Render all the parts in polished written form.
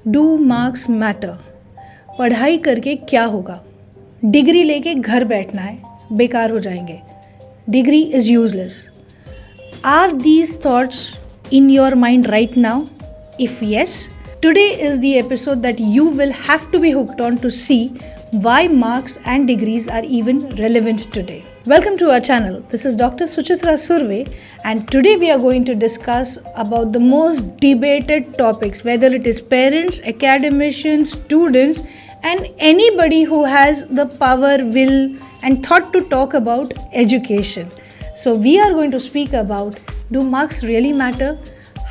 Do marks matter? पढ़ाई करके क्या होगा? डिग्री लेके घर बैठना है, बेकार हो जाएंगे. Degree is useless. Are these thoughts in your mind right now? If yes, today is the episode that you will have to be hooked on to see why marks and degrees are even relevant today. Welcome to our channel. This is Dr. Suchitra Surve, and today we are going to discuss about the most debated topics, whether it is parents, academicians, students, and anybody who has the power, will, and thought to talk about education. So we are going to speak about, do marks really matter?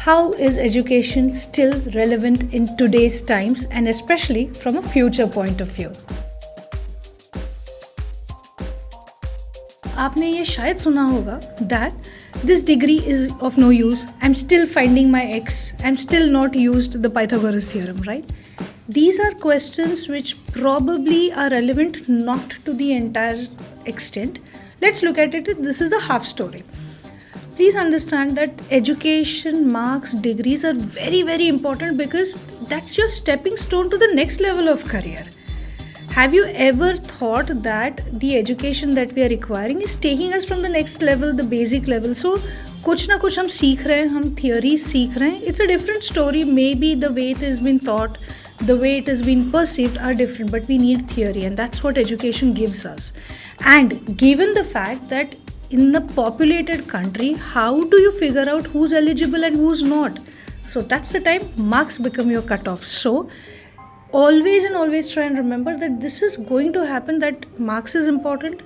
How is education still relevant in today's times, and especially from a future point of view? आपने ये शायद सुना होगा that this degree is of no use, I'm still finding my x, I'm still not used the Pythagoras theorem, right? These are questions which probably are relevant not to the entire extent. Let's look at it. This is a half story. Please understand that education, marks, degrees are very, very important because that's your stepping stone to the next level of career. Have you ever thought that the education that we are requiring is taking us from the next level, the basic level? So कुछ ना कुछ हम सीख रहे हैं, हम theories सीख रहे हैं. It's a different story. Maybe the way it has been taught, the way it has been perceived are different, but we need theory, and that's what education gives us. And given the fact that in a populated country, how do you figure out who's eligible and who's not? So that's the time marks become your cutoff. So always and always try and remember that this is going to happen, that marks is important,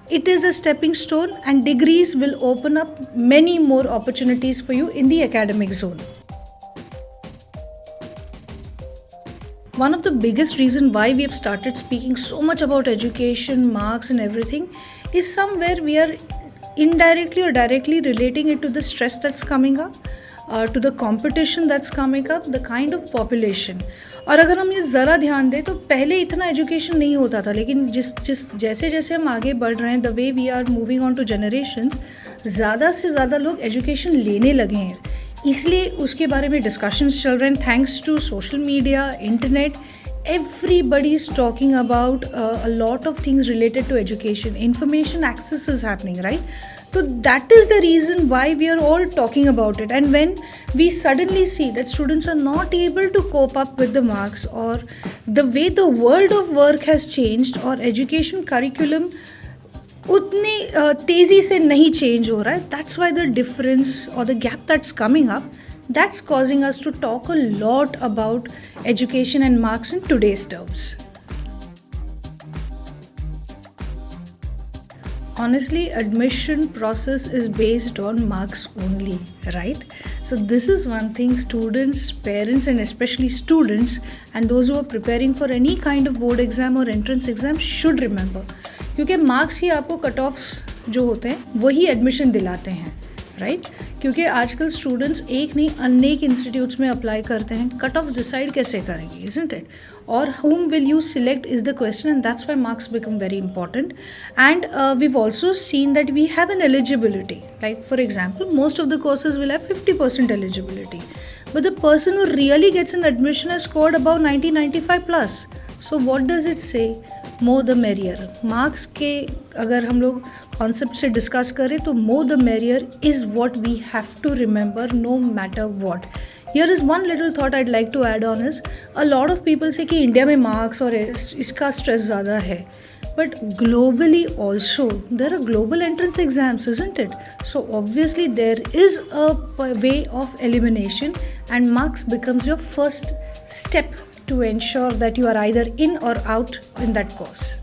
it is a stepping stone, and degrees will open up many more opportunities for you in the academic zone. One of the biggest reasons why we have started speaking so much about education, marks and everything is somewhere we are indirectly or directly relating it to the stress that's coming up, to the competition that's coming up, the kind of population. और अगर हम ये ज़रा ध्यान दें तो पहले इतना एजुकेशन नहीं होता था, लेकिन जैसे जैसे हम आगे बढ़ रहे हैं, the way we are moving on to generations, ज़्यादा से ज़्यादा लोग एजुकेशन लेने लगे हैं. इसलिए उसके बारे में डिस्कशंस चल रहे हैं. Thanks to social media, internet, everybody is talking about a lot of things related to education. Information access is happening, right? So that is the reason why we are all talking about it. And when we suddenly see that students are not able to cope up with the marks, or the way the world of work has changed, or education curriculum उतनी तेज़ी से नहीं change हो रहा है, that's why the difference or the gap that's coming up, that's causing us to talk a lot about education and marks in today's terms. Honestly, admission process is based on marks only, right? So this is one thing students, parents, and especially students and those who are preparing for any kind of board exam or entrance exam should remember, क्योंकि marks ही आपको cut offs जो होते हैं वही admission दिलाते हैं, right? क्योंकि आजकल स्टूडेंट्स एक नहीं अनेक इंस्टीट्यूट्स में अप्लाई करते हैं. कट ऑफ्स डिसाइड कैसे करेंगे, इजंट इट? और whom will you select is the question, and that's why marks become very important. And we've also seen that we have an eligibility. Like for example, most of the courses will have 50% eligibility, but the person who really gets an admission has scored above 90-95 plus. So what does it say? More the merrier. Marks के अगर हम लोग concept से discuss करें तो more the merrier is what we have to remember no matter what. Here is one little thought I'd like to add on is, a lot of people say कि India में marks और इसका stress ज़्यादा है, but globally also there are global entrance exams, isn't it? So obviously there is a way of elimination, and marks becomes your first step to ensure that you are either in or out in that course.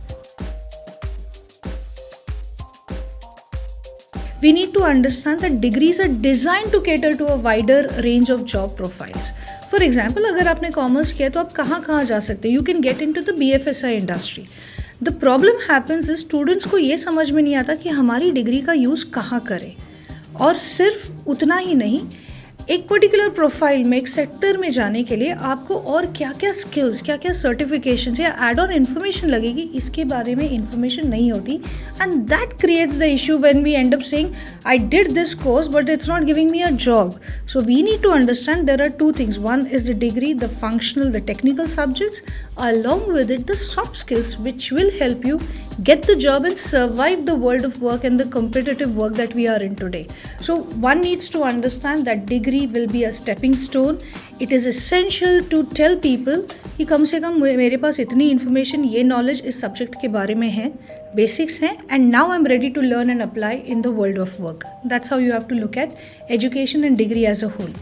We need to understand that degrees are designed to cater to a wider range of job profiles. For example, अगर आपने commerce किया तो आप कहाँ जा सकते हैं? You can get into the BFSI industry. The problem happens is students को ये समझ में नहीं आता कि हमारी डिग्री का यूज़ कहाँ करें. और सिर्फ उतना ही नहीं, एक पर्टिकुलर प्रोफाइल में, एक सेक्टर में जाने के लिए आपको और क्या क्या स्किल्स, क्या क्या सर्टिफिकेशन या एड ऑन इन्फॉर्मेशन लगेगी, इसके बारे में इन्फॉर्मेशन नहीं होती. And that creates the issue when we end up saying I did this course but it's not giving me a job. So we need to understand there are two things. One is the degree, the functional, the technical subjects, along with it the soft skills which will help you get the job and survive the world of work and the competitive work that we are in today. So one needs to understand that degree will be a stepping stone. It is essential to tell people कि कम से कम मेरे पास इतनी information, ये knowledge इस subject के बारे में है, basics हैं, and now I'm ready to learn and apply in the world of work. That's how you have to look at education and degree as a whole.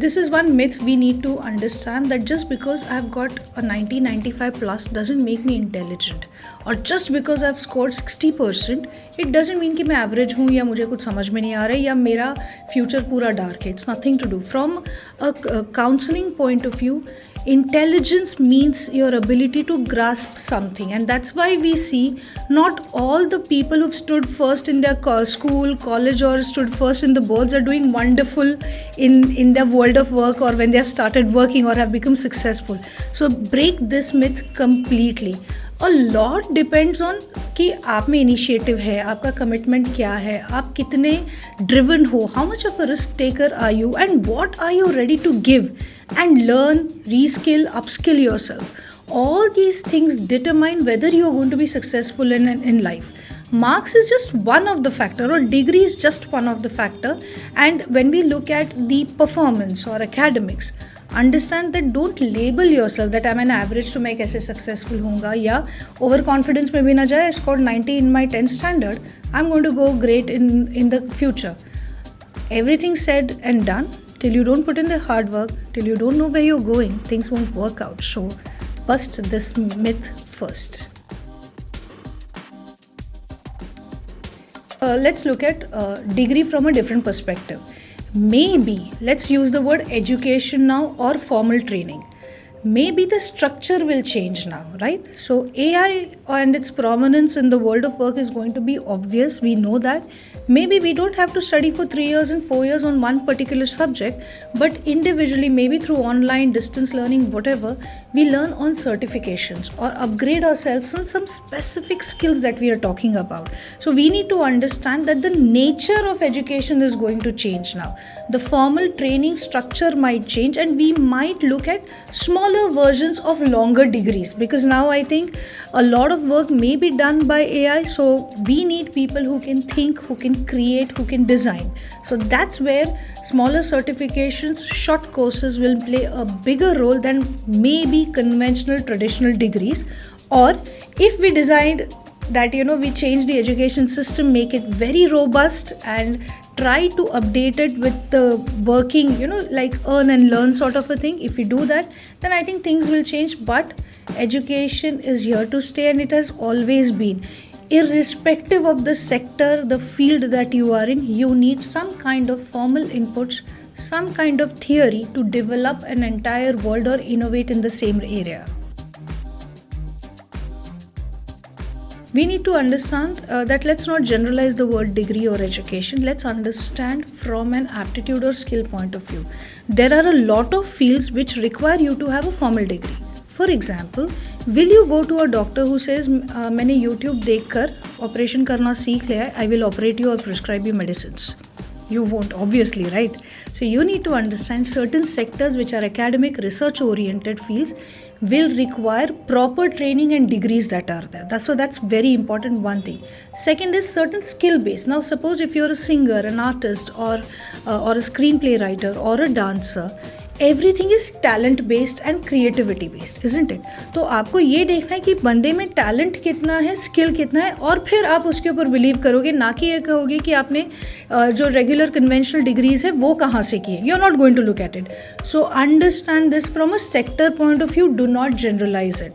This is one myth we need to understand, that just because I've got a 90-95 plus doesn't make me intelligent, or just because I've scored 60% it doesn't mean कि मैं average हूँ या मुझे कुछ समझ में नहीं आ रहा है या मेरा future पूरा dark है. It's nothing to do. From a counseling point of view, intelligence means your ability to grasp something, and that's why we see not all the people who've stood first in their school, college, or stood first in the boards are doing wonderful in their world of work, or when they have started working or have become successful. So break this myth completely. A lot depends on कि आप में initiative है, आपका commitment क्या है, आप कितने driven हो, how much of a risk taker are you, and what are you ready to give and learn, reskill, upskill yourself. All these things determine whether you are going to be successful in life. Marks is just one of the factor, or degree is just one of the factor. And when we look at the performance or academics, understand that don't label yourself that I'm an average तो मैं कैसे successful होऊंगा, या over confidence में भी ना जाए, I scored 90 in my 10th standard, I'm going to go great in the future. Everything said and done, till you don't put in the hard work, till you don't know where you're going, things won't work out. So bust this myth first. Let's look at degree from a different perspective. Maybe let's use the word education now, or formal training. Maybe the structure will change now, right? So AI and its prominence in the world of work is going to be obvious. We know that. Maybe we don't have to study for 3 years and 4 years on one particular subject, but individually, maybe through online, distance learning, whatever, we learn on certifications or upgrade ourselves on some specific skills that we are talking about. So we need to understand that the nature of education is going to change now. The formal training structure might change, and we might look at smaller versions of longer degrees, because now I think a lot of work may be done by AI. So we need people who can think, who can create, who can design. So that's where smaller certifications, short courses will play a bigger role than maybe conventional traditional degrees. Or if we decide that we change the education system, make it very robust, and try to update it with the working, like earn and learn sort of a thing. If we do that, then I think things will change. But education is here to stay, and it has always been. Irrespective of the sector, the field that you are in, you need some kind of formal inputs, some kind of theory to develop an entire world or innovate in the same area. We need to understand that let's not generalize the word degree or education. Let's understand from an aptitude or skill point of view. There are a lot of fields which require you to have a formal degree. For example, will you go to a doctor who says मैंने YouTube देखकर operation करना सीख लिया है, I will operate you or prescribe you medicines? You won't, obviously, right? So you need to understand certain sectors which are academic, research oriented fields will require proper training and degrees that are there. That's very important, one thing. Second is certain skill base. Now suppose if you're a singer, an artist, or a screenplay writer, or a dancer, everything is talent based and creativity based, isn't it? तो आपको ये देखना है कि बंदे में talent कितना है, स्किल कितना है, और फिर आप उसके ऊपर बिलीव करोगे, ना कि ये कहोगे कि आपने जो रेगुलर कन्वेंशनल डिग्रीज है वो कहाँ से की है. You are not going to look at it. So understand this from a sector point of view. Do not generalise it.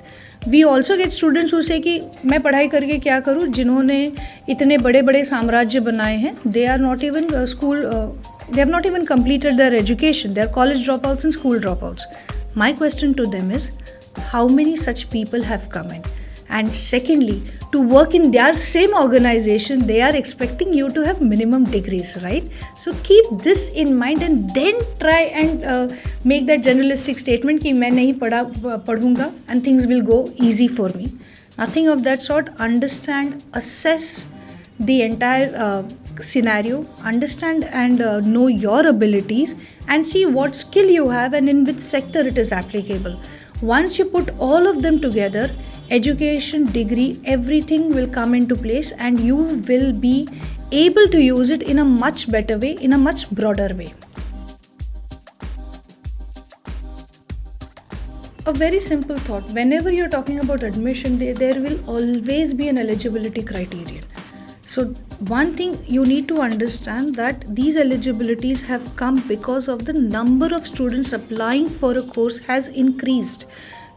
We also get students who say कि मैं पढ़ाई करके क्या करूँ, जिन्होंने इतने बड़े बड़े साम्राज्य बनाए हैं. They are not even school, they have not even completed their education. They are college dropouts and school dropouts. My question to them is, how many such people have come in? and secondly, to work in their same organization, they are expecting you to have minimum degrees, right? So keep this in mind and then try and make that generalistic statement कि मैं नहीं पढ़ूंगा and things will go easy for me. Nothing of that sort. Understand, assess the entire scenario, understand and know your abilities, and see what skill you have and in which sector it is applicable. Once you put all of them together, education, degree, everything will come into place and you will be able to use it in a much better way, in a much broader way. A very simple thought: whenever you're talking about admission, there will always be an eligibility criterion. So one thing you need to understand, that these eligibilities have come because of the number of students applying for a course has increased.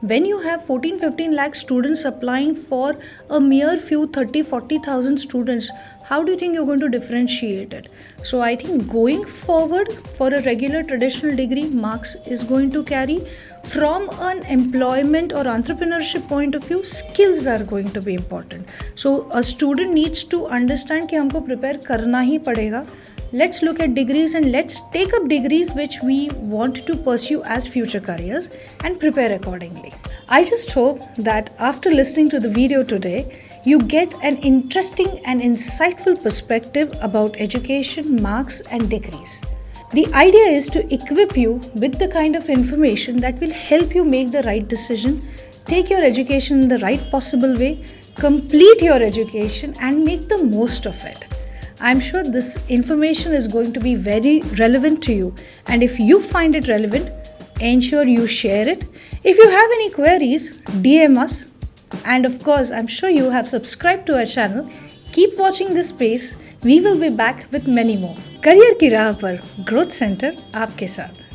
When you have 14-15 lakh students applying for a mere few 30-40,000 students, how do you think you're going to differentiate it? So I think going forward, for a regular traditional degree, marks is going to carry. From an employment or entrepreneurship point of view, skills are going to be important. So a student needs to understand कि हमको prepare करना ही पड़ेगा. Let's look at degrees and let's take up degrees which we want to pursue as future careers and prepare accordingly. I just hope that after listening to the video today, you get an interesting and insightful perspective about education, marks and degrees. The idea is to equip you with the kind of information that will help you make the right decision, take your education in the right possible way, complete your education and make the most of it. I'm sure this information is going to be very relevant to you, and if you find it relevant, ensure you share it. If you have any queries, DM us. And of course, I'm sure you have subscribed to our channel. Keep watching this space. We will be back with many more. Career की राह पर growth centre आपके साथ.